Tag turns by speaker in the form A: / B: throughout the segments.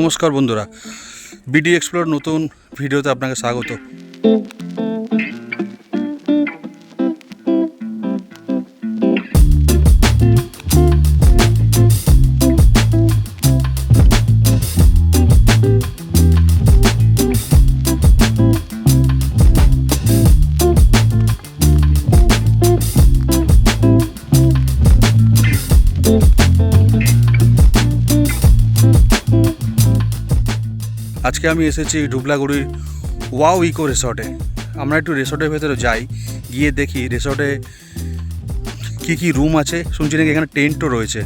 A: নমস্কার বন্ধুরা, BD explore নতুন ভিডিওতে আপনাকে স্বাগত। আজকে আমি এসেছি ধুবলাগুড়ির ওয়াও ইকো রিসর্টে। আমরা একটু রিসর্টের ভেতরে যাই, গিয়ে দেখি রিসর্টে কী কী রুম আছে। শুনছি নাকি এখানে টেন্টও রয়েছে,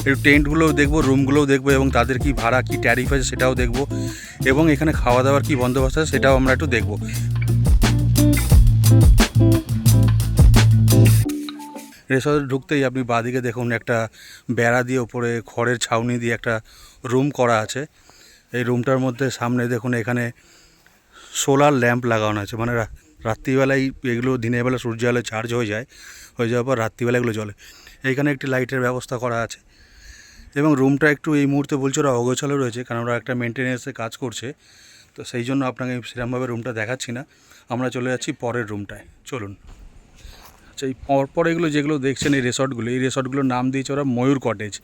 A: একটু টেন্টগুলোও দেখবো, রুমগুলোও দেখবো এবং তাদের কি ভাড়া কি ট্যারিফ আছে সেটাও দেখবো, এবং এখানে খাওয়া দাওয়ার কী বন্দোবস্ত আছে সেটাও আমরা একটু দেখবো। রিসর্টে ঢুকতেই আপনি বাঁদিকে দেখুন একটা বেড়া দিয়ে ওপরে খড়ের ছাউনি দিয়ে একটা রুম করা আছে। এই রুমটার মধ্যে সামনে দেখুন এখানে সোলার ল্যাম্প লাগানো আছে, মানে রাত্রিবেলায় এগুলো দিনের বেলা সূর্য আলো চার্জ হয়ে যাওয়ার পর রাত্রিবেলা এগুলো জ্বলে। এইখানে একটি লাইটের ব্যবস্থা করা আছে এবং রুমটা একটু এই মুহূর্তে বলছে ওরা অগোছালো রয়েছে, কারণ ওরা একটা মেনটেন্যান্সে কাজ করছে, তো সেই জন্য আপনাকে সেরকমভাবে রুমটা দেখাচ্ছি না। আমরা চলে যাচ্ছি পরের রুমটায়, চলুন। আচ্ছা, এই পরপর এগুলো যেগুলো দেখছেন এই রিসর্টগুলোর নাম দিয়েছে ওরা ময়ূর কটেজ।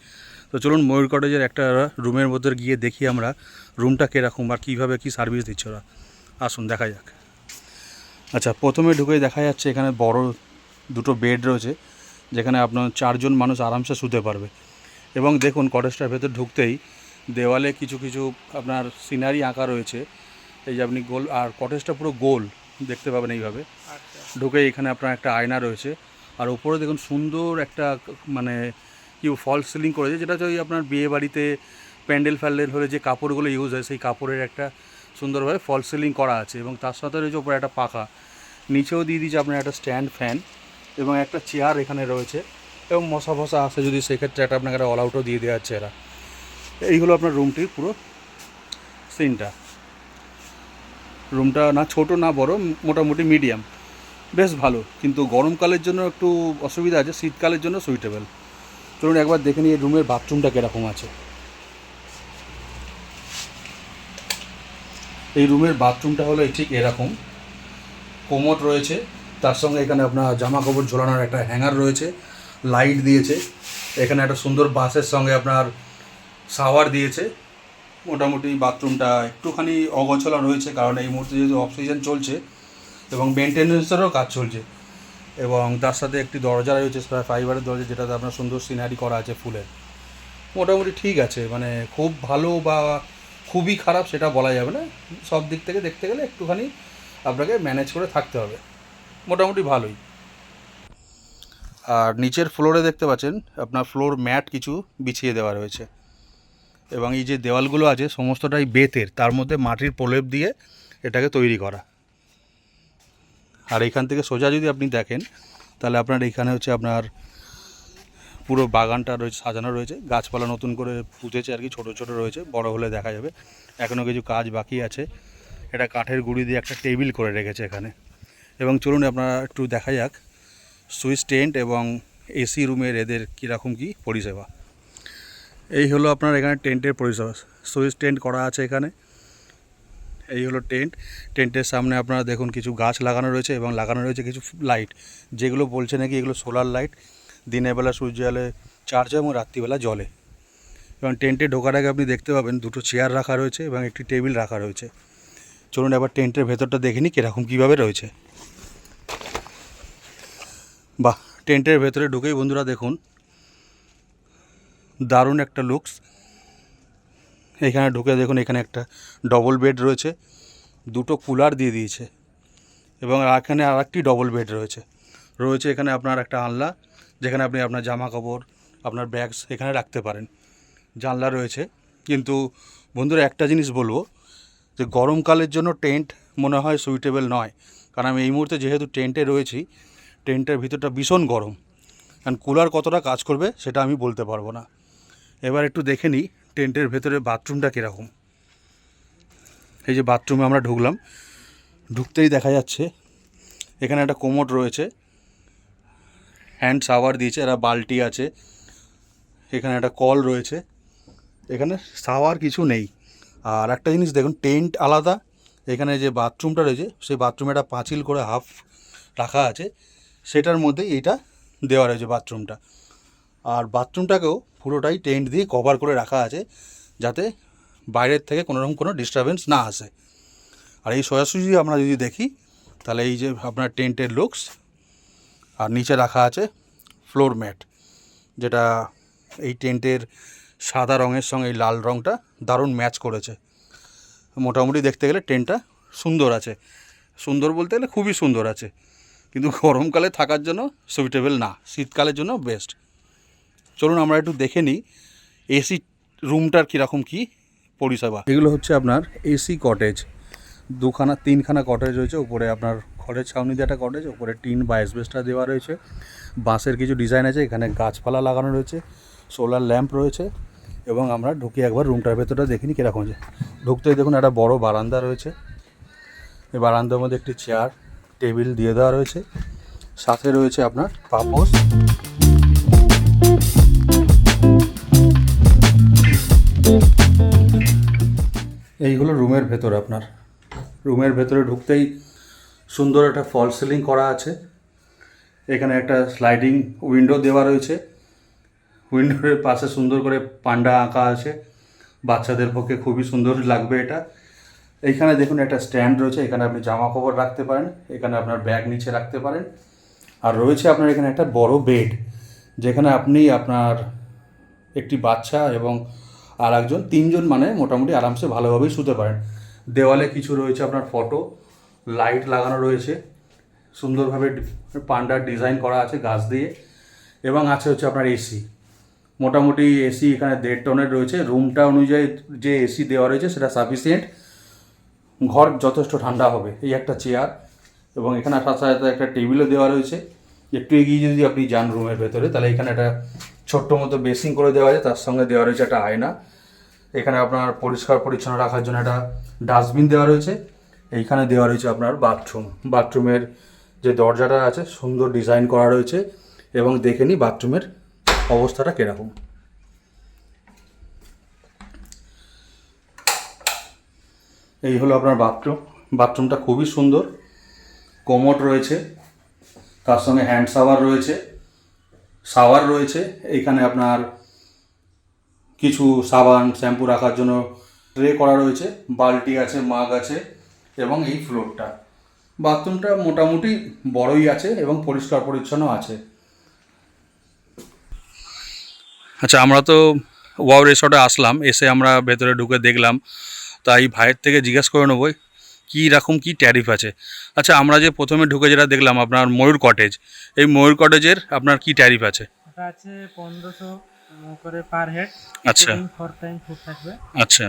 A: তো চলুন ময়ূর কটেজের একটা রুমের মধ্যে গিয়ে দেখি আমরা রুমটা কীরকম আর কীভাবে কী সার্ভিস দিচ্ছে ওরা। আসুন দেখা যাক। আচ্ছা, প্রথমে ঢুকেই দেখা যাচ্ছে এখানে বড় দুটো বেড রয়েছে, যেখানে আপনার 4 জন মানুষ আরামসে শুতে পারবে। এবং দেখুন কটেজটার ভেতর ঢুকতেই দেওয়ালে কিছু কিছু আপনার সিনারি আঁকা রয়েছে। এই যে আপনি গোল, আর কটেজটা পুরো গোল দেখতে পাবেন এইভাবে। ঢুকে এখানে আপনার একটা আয়না রয়েছে, আর উপরে দেখুন সুন্দর একটা মানে কি ফলস সিলিং করেছে, যেটা হচ্ছে ওই আপনার বিয়ে বাড়িতে প্যান্ডেল ফ্যান্ডেল হলে যে কাপড়গুলো ইউজ হয় সেই কাপড়ের একটা সুন্দরভাবে ফলস সিলিং করা আছে। এবং তার সাথে রয়েছে উপরে একটা পাখা, নিচেও দিয়ে দিয়েছে আপনার একটা স্ট্যান্ড ফ্যান এবং একটা চেয়ার এখানে রয়েছে। এবং মশা ফশা আসে যদি সেক্ষেত্রে একটা আপনাকে একটা অল আউটও দিয়ে দেওয়া হচ্ছে এরা। এই হলো আপনার রুমটির পুরো সিনটা। রুমটা না ছোটো না বড়, মোটামুটি মিডিয়াম, বেশ ভালো, কিন্তু গরমকালের জন্য একটু অসুবিধা আছে, শীতকালের জন্য সুইটেবল। চলুন একবার দেখে নিই রুমের বাথরুমটা কীরকম আছে। এই রুমের বাথরুমটা হলো ঠিক এরকম, কোমোড রয়েছে, তার সঙ্গে এখানে আপনার জামা কাপড় ঝোলানোর একটা হ্যাঙ্গার রয়েছে, লাইট দিয়েছে, এখানে একটা সুন্দর বাসের সঙ্গে আপনার শাওয়ার দিয়েছে। মোটামুটি বাথরুমটা একটুখানি অগোছালো রয়েছে, কারণ এই মুহূর্তে যেহেতু অফ সিজন চলছে এবং মেনটেন্যান্সেরও কাজ চলছে। এবং তার সাথে একটি দরজা রয়েছে, ফাইবারের দরজা, যেটাতে আপনার সুন্দর সিনারি করা আছে ফুলের। মোটামুটি ঠিক আছে, মানে খুব ভালো বা খুবই খারাপ সেটা বলা যাবে না, সব দিক থেকে দেখতে গেলে একটুখানি আপনাকে ম্যানেজ করে থাকতে হবে, মোটামুটি ভালোই। আর নিচের ফ্লোরে দেখতে পাচ্ছেন আপনার ফ্লোর ম্যাট কিছু বিছিয়ে দেওয়া রয়েছে, এবং এই যে দেওয়ালগুলো আছে সমস্তটাই বেতের, তার মধ্যে মাটির প্রলেপ দিয়ে এটাকে তৈরি করা। আর এখান থেকে সোজা যদি আপনি দেখেন তাহলে আপনার এখানে হচ্ছে আপনার পুরো বাগানটা রয়েছে, সাজানো রয়েছে, গাছপালা নতুন করে পুঁতেছে আর কি, ছোটো ছোটো রয়েছে, বড় হলে দেখা যাবে, এখনও কিছু কাজ বাকি আছে। এটা কাঠের গুঁড়ি দিয়ে একটা টেবিল করে রেখেছে এখানে। এবং চলুন আপনারা একটু দেখা যাক সুইচ টেন্ট এবং এসি রুমের এদের কীরকম কী পরিষেবা। এই হলো আপনার এখানে টেন্টের পরিষেবা, সুইচ টেন্ট করা আছে এখানে। এই হলো টেন্টের সামনে আপনারা দেখুন কিছু গাছ লাগানো রয়েছে এবং লাগানো রয়েছে কিছু লাইট, যেগুলো বলছে নাকি এগুলো সোলার লাইট, দিনের বেলা সূর্য আলোয় চার্জ হয় এবং রাত্রিবেলা জ্বলে। এবং টেন্টে ঢোকার আগে আপনি দেখতে পাবেন দুটো চেয়ার রাখা রয়েছে এবং একটি টেবিল রাখা রয়েছে। চলুন এবার টেন্টের ভেতরটা দেখে নিই কীরকম কীভাবে রয়েছে। বাহ, টেন্টের ভেতরে ঢুকেই বন্ধুরা দেখুন দারুণ একটা লুকস। এখানে ঢুকে দেখুন এখানে একটা ডবল বেড রয়েছে, দুটো কুলার দিয়ে দিয়েছে, এবং এখানে আর একটি ডবল বেড রয়েছে এখানে আপনার একটা আলনা, যেখানে আপনি আপনার জামা কাপড়, আপনার ব্যাগস এখানে রাখতে পারেন। জানলা রয়েছে। কিন্তু বন্ধুরা একটা জিনিস বলবো, যে গরমকালের জন্য টেন্ট মনে হয় সুইটেবল নয়, কারণ আমি এই মুহূর্তে যেহেতু টেন্টে রয়েছি, টেন্টের ভিতরটা ভীষণ গরম, কারণ কুলার কতটা কাজ করবে সেটা আমি বলতে পারবো না। এবার একটু দেখে নিই টেন্টের ভেতরে বাথরুমটা কীরকম। এই যে বাথরুমে আমরা ঢুকলাম, ঢুকতেই দেখা যাচ্ছে এখানে একটা কোমোড রয়েছে, হ্যান্ড শাওয়ার দিয়েছে, এরা বালতি আছে, এখানে একটা কল রয়েছে, এখানে শাওয়ার কিছু নেই, আর একটা জিনিস দেখুন, টেন্ট আলাদা, এখানে যে বাথরুমটা রয়েছে সেই বাথরুমে একটা পাঁচিল করে হাফ রাখা আছে, সেটার মধ্যেই এইটা দেওয়া রয়েছে বাথরুমটা। আর বাথরুমটাকেও পুরোটাই টেন্ট দিয়ে কভার করে রাখা আছে, যাতে বাইরের থেকে কোনোরকম কোনো ডিস্টারবেন্স না আসে। আর এই সোজাসুজি আমরা যদি দেখি তাহলে এই যে আপনার টেন্টের লুকস, আর নিচে রাখা আছে ফ্লোর ম্যাট, যেটা এই টেন্টের সাদা রঙের সঙ্গে এই লাল রঙটা দারুণ ম্যাচ করেছে। মোটামুটি দেখতে গেলে টেন্টটা সুন্দর আছে, সুন্দর বলতে গেলে খুবই সুন্দর আছে, কিন্তু গরমকালে থাকার জন্য সুইটেবল না, শীতকালের জন্য বেস্ট। চলুন আমরা একটু দেখে নিই এসি রুমটার কীরকম কী পরিষেবা। এগুলো হচ্ছে আপনার এসি কটেজ, তিনখানা কটেজ রয়েছে। উপরে আপনার খড়ের ছাউনি দিয়ে একটা কটেজ, উপরে টিন বা অ্যাসবেস্টাস দেওয়া রয়েছে, বাঁশের কিছু ডিজাইন আছে, এখানে গাছপালা লাগানো রয়েছে, সোলার ল্যাম্প রয়েছে। এবং আমরা ঢুকে একবার রুমটার ভেতরটা দেখিনি কীরকম আছে। ঢুকতেই দেখুন একটা বড় বারান্দা রয়েছে, এই বারান্দার মধ্যে একটি চেয়ার টেবিল দিয়ে দেওয়া রয়েছে, সাথে রয়েছে আপনার পাপোশ। এইগুলো রুমের ভেতর, আপনার রুমের ভেতরে ঢুকতেই সুন্দর একটা ফল সিলিং করা আছে, এখানে একটা স্লাইডিং উইন্ডো দেওয়া রয়েছে, উইন্ডোর পাশে সুন্দর করে পান্ডা আঁকা আছে, বাচ্চাদের পক্ষে খুবই সুন্দর লাগবে এটা। এইখানে দেখুন একটা স্ট্যান্ড রয়েছে, এখানে আপনি জামা কাপড় রাখতে পারেন, এখানে আপনার ব্যাগ নিচে রাখতে পারেন। আর রয়েছে আপনার এখানে একটা বড় বেড, যেখানে আপনি আপনার একটি বাচ্চা এবং আর একজন, তিনজন মানে মোটামুটি আরামসে ভালোভাবেই শুতে পারেন। দেওয়ালে কিছু রয়েছে আপনার ফটো, লাইট লাগানো রয়েছে, সুন্দরভাবে পান্ডার ডিজাইন করা আছে গাছ দিয়ে, এবং আছে হচ্ছে আপনার এসি। মোটামুটি এসি এখানে 1.5 টনের রয়েছে। রুমটা অনুযায়ী যে এসি দেওয়া রয়েছে সেটা সাফিসিয়েন্ট, ঘর যথেষ্ট ঠান্ডা হবে। এই একটা চেয়ার, এবং এখানে সাথে সাথে একটা টেবিলও দেওয়া রয়েছে। একটু এগিয়ে যদি আপনি যান রুমের ভেতরে, তাহলে এখানে একটা ছোট্ট মতো বেসিং করে দেওয়া আছে, তার সঙ্গে দেওয়া রয়েছে একটা আয়না। এখানে আপনার পরিষ্কার পরিচ্ছন্ন রাখার জন্য একটা ডাস্টবিন দেওয়া রয়েছে। এইখানে দেওয়া রয়েছে আপনার বাথরুম, বাথরুমের যে দরজাটা আছে সুন্দর ডিজাইন করা রয়েছে, এবং দেখে নিই বাথরুমের অবস্থাটা কীরকম। এই হলো আপনার বাথরুম, বাথরুমটা খুবই সুন্দর, কোমোড রয়েছে, তার সঙ্গে হ্যান্ড শাওয়ার রয়েছে। এইখানে আপনার কিছু সাবান শ্যাম্পু রাখার জন্য ট্রে করা রয়েছে, বালতি আছে, মাগ আছে, এবং এই ফ্লোরটা, বাথরুমটা মোটামুটি বড়ই আছে এবং পরিষ্কার পরিচ্ছন্ন আছে। আচ্ছা, আমরা তো ওয়াও রিসর্টে আসলাম, এসে আমরা ভেতরে ঢুকে দেখলাম, তাই ভাইয়ের থেকে জিজ্ঞেস করে নেবো কী রকম কী ট্যারিফ আছে। আচ্ছা, আমরা যে প্রথমে ঢুকে যেটা দেখলাম আপনার ময়ূর কটেজ, এই ময়ূর কটেজের আপনার কী ট্যারিফ আছে?
B: এটা আছে 1500 করে পার হেড।
A: আচ্ছা,
B: 4 টাইম ফুড থাকবে,
A: আচ্ছা,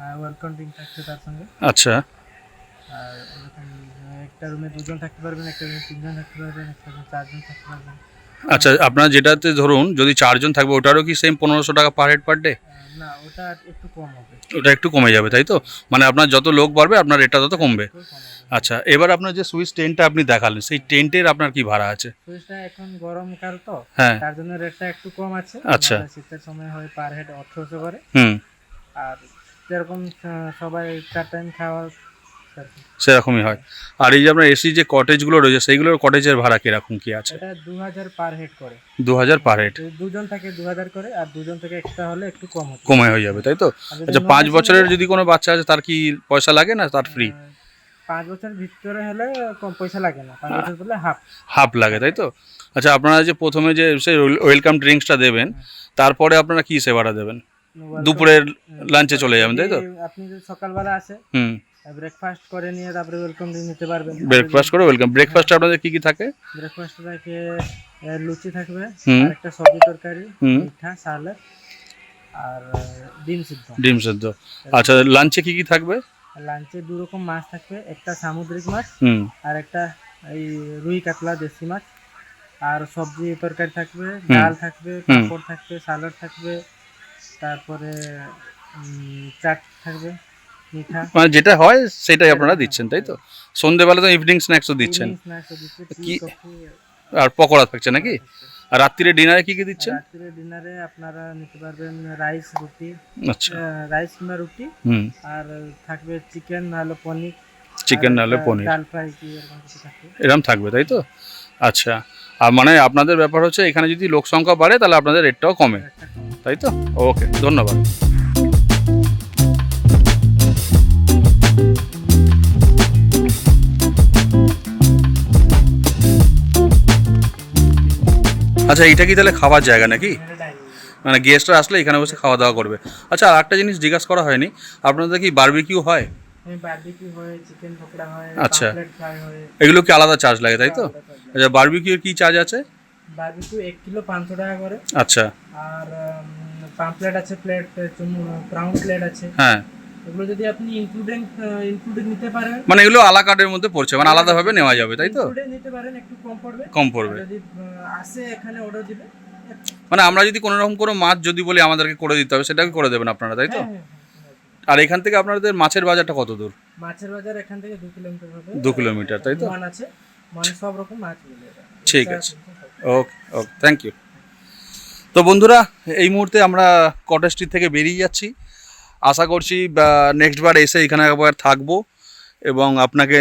B: আর ওয়েলকাম ড্রিঙ্ক থাকবে তার সঙ্গে।
A: আচ্ছা,
B: আর এরকম একটা রুমে 2 জন থাকতে পারবেন, একটা রুমে 3 জন থাকতে পারবেন, একটা রুমে 4 জন থাকতে পারবেন।
A: আচ্ছা, আপনার যেটাতে ধরুন যদি 4 জন থাকবে, ওটারও কি সেম 1500 টাকা পার হেড পার ডে?
B: না, ওটা একটু কম হবে।
A: ওটা একটু কমে যাবে, তাই তো? মানে আপনার যত লোক বাড়বে আপনার রেটটা তত কমবে।
B: একটু কম হবে।
A: আচ্ছা, এবার আপনার যে সুইস টেন্টটা আপনি দেখালেন, সেই টেন্টের আপনার কি ভাড়া আছে?
B: সুইচটা এখন গরমকাল তো,
A: হ্যাঁ,
B: তার জন্য রেটটা একটু কম আছে।
A: আচ্ছা।
B: নাহলে শীতের সময় হয় পার হেড 1800 করে।
A: হুম,
B: আর যেরকম সবাই 4 টাইম খাওয়া
A: সেরকমই হয়। আর এই যে আপনার এসি যে কটেজগুলো রয়েছে, সেইগুলোর কটেজের ভাড়া কীরকম কী আছে?
B: এটা 2000 পার হেড করে।
A: 2000 পার হেড,
B: 2 জন থেকে 2000 করে, আর 2 জন থেকে এক্সট্রা হলে একটু কম হচ্ছে।
A: কমে হয়ে যাবে, তাই তো?
B: আর যদি
A: আচ্ছা, 5 বছরের যদি কোনো বাচ্চা আছে তার কি পয়সা লাগে না, তার ফ্রি?
B: 5 বছর ভিতরে হলে কম পয়সা লাগে না, 5 বছর বলে হাফ
A: হাফ লাগে, তাই তো? আচ্ছা, আপনারা যে প্রথমে যে সেই ওয়েলকাম ড্রিঙ্কসটা দেবেন, তারপরে আপনারা কি সেবাটা দেবেন? দুপুরের লাঞ্চে চলে যাবেন, তাই তো?
B: আপনি যদি সকালবেলা আসে,
A: হুম,
B: ব্রেকফাস্ট করে নিয়ে তারপরে ওয়েলকাম ড্রিঙ্ক নিতে পারবেন।
A: ব্রেকফাস্ট করে ওয়েলকাম। ব্রেকফাস্টে আপনাদের কি কি থাকে?
B: ব্রেকফাস্ট থাকে লুচি থাকবে,
A: হুম।
B: আর একটা সবজি তরকারি,
A: হুম।
B: মিঠা, সালাদ, আর ডিম সিদ্ধ।
A: ডিম সেদ্ধ। আচ্ছা, লাঞ্চে কি কি থাকবে?
B: লাঞ্চে 2 রকম মাছ থাকবে, একটা সামুদ্রিক মাছ,
A: হুম,
B: আর একটা এই রুই কাতলা দেশি মাছ। আর সবজি তরকারি থাকবে, ডাল থাকবে, পাঁপড় থাকবে, সালাড থাকবে, তারপরে চাট থাকবে, মিঠা।
A: মানে যেটা হয় সেটাই আপনারা দিচ্ছেন, তাই তো? সন্ধ্যেবেলা তো ইভিনিং স্ন্যাক্সও দিচ্ছেন,
B: স্ন্যাক্স দিচ্ছে,
A: কি
B: কফি,
A: আর পকোড়া থাকছে নাকি? আর রাত্রিরে ডিনারে কি দিচ্ছেন?
B: রাত্রে ডিনারে আপনারা নিতে পারবেন রাইস রুটি,
A: আচ্ছা।
B: রাইস কিংবা রুটি,
A: হুম।
B: আর থাকবে চিকেন নাহলে পনির,
A: চিকেন নাহলে পনির,
B: ডাল ফ্রাই কি এরকম কিছু থাকবে।
A: এরকম থাকবে তাই তো? আচ্ছা। আর মানে আপনাদের ব্যাপার হচ্ছে এখানে যদি লোক সংখ্যা বাড়ে তাহলে আপনাদের রেটটাও কমে, তাই তো? ওকে, ধন্যবাদ। আচ্ছা, এইটা কি তাহলে খাবার জায়গা নাকি? মানে গেস্টরা আসলে এখানে বসে খাওয়া দাওয়া করবে? আচ্ছা, আর একটা জিনিস জিজ্ঞাসা করা হয়নি, আপনাদের কি বারবিকিউ হয়?
B: বারবিকিউ হয়, চিকেন পকোড়া হয়,
A: আচ্ছা।
B: পাম্পলেট ফ্রাই হয়।
A: এগুলো কি আলাদা চার্জ লাগে তাই তো? আচ্ছা, বারবিকিউর কি চার্জ আছে?
B: বারবিকিউ 1 কিলো 500 টাকা করে।
A: আচ্ছা।
B: আর পাম্পলেট আছে, প্লেট প্রাউন প্লেট আছে।
A: হ্যাঁ,
B: এগুলো যদি আপনি ইনক্লুডেড নিতে পারেন,
A: মানে এগুলো আলা কার্ডের মধ্যে পড়ছে, মানে আলাদাভাবে নেওয়া যাবে তাই তো?
B: ইনক্লুডেড নিতে পারেন, একটু কম পড়বে।
A: কম পড়বে।
B: আর যদি আসে এখানে অর্ডার দিবে,
A: মানে আমরা যদি কোনো রকম কোনো মাছ যদি বলি আমাদেরকে করে দিতে হবে, সেটাকে করে দেবেন আপনারা তাই তো?
B: হ্যাঁ।
A: আর এখান থেকে আপনাদের মাছের বাজারটা কত দূর?
B: মাছের বাজার এখান থেকে 2 কিলোমিটার হবে।
A: 2 কিলোমিটার তাই তো?
B: মান আছে, মানে সব রকম মাছ মিলে যায়।
A: ঠিক আছে, ওকে ওকে, থ্যাংক ইউ। তো বন্ধুরা, এই মুহূর্তে আমরা কটেজ স্ট্রিট থেকে বেরিয়ে যাচ্ছি। আশা করছি নেক্সট বার এসে এখানে একবার থাকবো এবং আপনাকে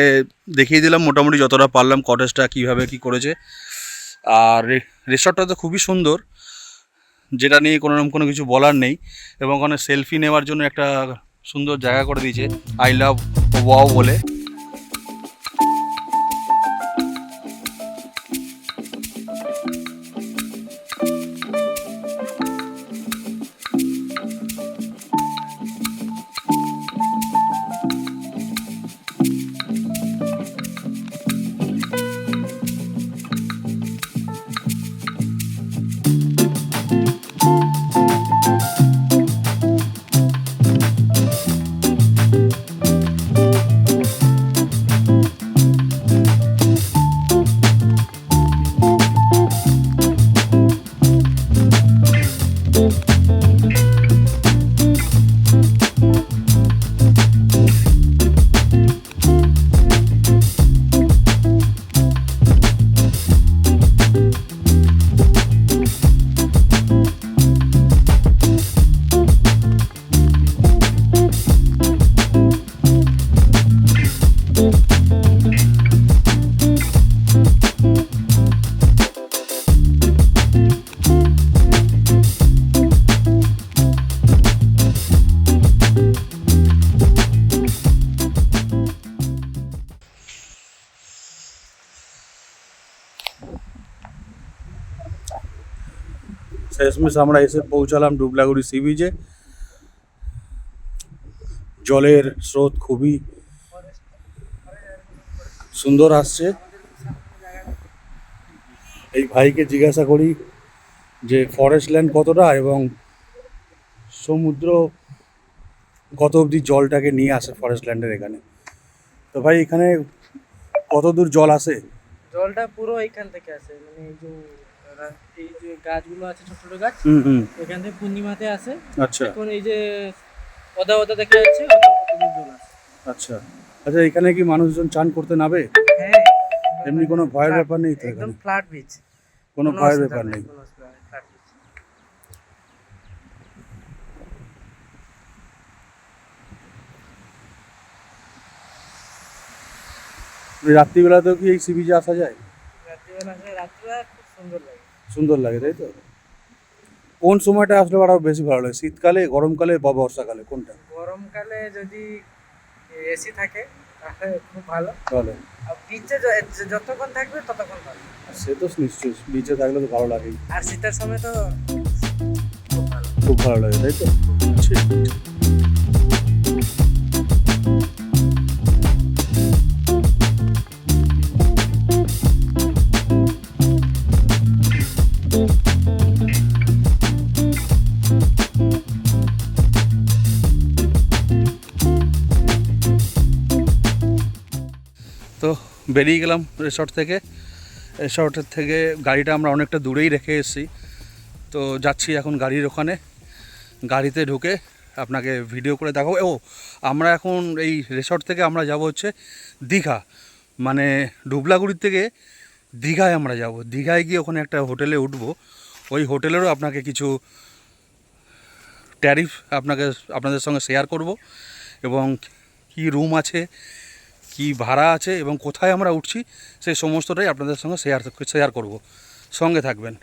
A: দেখিয়ে দিলাম মোটামুটি যতটা পারলাম কটেজটা কীভাবে কী করেছে। আর রিসর্টটা তো খুবই সুন্দর, যেটা নিয়ে কোনোরকম কোনো কিছু বলার নেই। এবং ওখানে সেলফি নেওয়ার জন্য একটা সুন্দর জায়গা করে দিয়েছে, আই লাভ ওয়াও বলে। শেষমেশ আমরা এসে পৌঁছালাম ডুবলাগুড়ি সি বিচে। জলের স্রোত খুবই সুন্দর আসছে। এই ভাইকে জিজ্ঞাসা করি যে ফরেস্ট ল্যান্ড কতটা এবং সমুদ্র কত অবধি জলটাকে নিয়ে আসে ফরেস্ট ল্যান্ডের এখানে। তো ভাই, এখানে কত দূর জল আসে?
B: জলটা পুরো এখান থেকে আসে, মানে এই যে গাছগুলো আছে, ছোট ছোট গাছ, এখান থেকে পূর্ণিমাতে আসে।
A: আচ্ছা।
B: এখন এই যে ওদা ওদা দেখা যাচ্ছে, ওদা জল আসে।
A: আচ্ছা আচ্ছা, এখানে কি মানুষজন চান করতে নাবে?
B: হ্যাঁ,
A: এমনি কোনো ভয়ের ব্যাপার নেই তো?
B: একদম
A: এখানে
B: ফ্ল্যাট বিচ,
A: কোনো ভয়ের ব্যাপার নেই।
B: Flat beach.
A: রাত্রিবেলাতেও কি এই সি বিচে আসা যায়?
B: রাত্রিবেলা খুব সুন্দর লাগে।
A: সুন্দর লাগে তাই তো? কোন সময়টা আসলে আরো বেশি ভালো লাগে, শীতকালে, গরমকালে বা বর্ষাকালে, কোনটা?
B: গরমকালে যদি এসি থাকে তাহলে খুব ভালো।
A: ভালো।
B: আর বিচে যতক্ষণ থাকবে ততক্ষণ ভালো।
A: সে তো নিশ্চয়ই, বিচে থাকলে তো ভালো লাগেই।
B: আর শীতের সময় তো
A: খুব ভালো লাগে তাই তো? ঠিক। তো বেরিয়ে গেলাম রিসর্ট থেকে। রিসর্টের থেকে গাড়িটা আমরা অনেকটা দূরেই রেখে এসেছি। তো যাচ্ছি এখন গাড়ির ওখানে, গাড়িতে ঢুকে আপনাকে ভিডিও করে দেখাবো। ও, আমরা এখন এই রিসর্ট থেকে আমরা যাব হচ্ছে দীঘা, মানে ডুবলাগুড়ির থেকে দীঘায় আমরা যাব। দীঘায় গিয়ে ওখানে একটা হোটেলে উঠবো। ওই হোটেলেরও আপনাকে কিছু ট্যারিফ আপনাদের সঙ্গে শেয়ার করব, এবং কি রুম আছে, কি ভাড়া আছে এবং কোথায় আমরা উঠছি সেই সমস্তটাই আপনাদের সঙ্গে শেয়ার করব। সঙ্গে থাকবেন।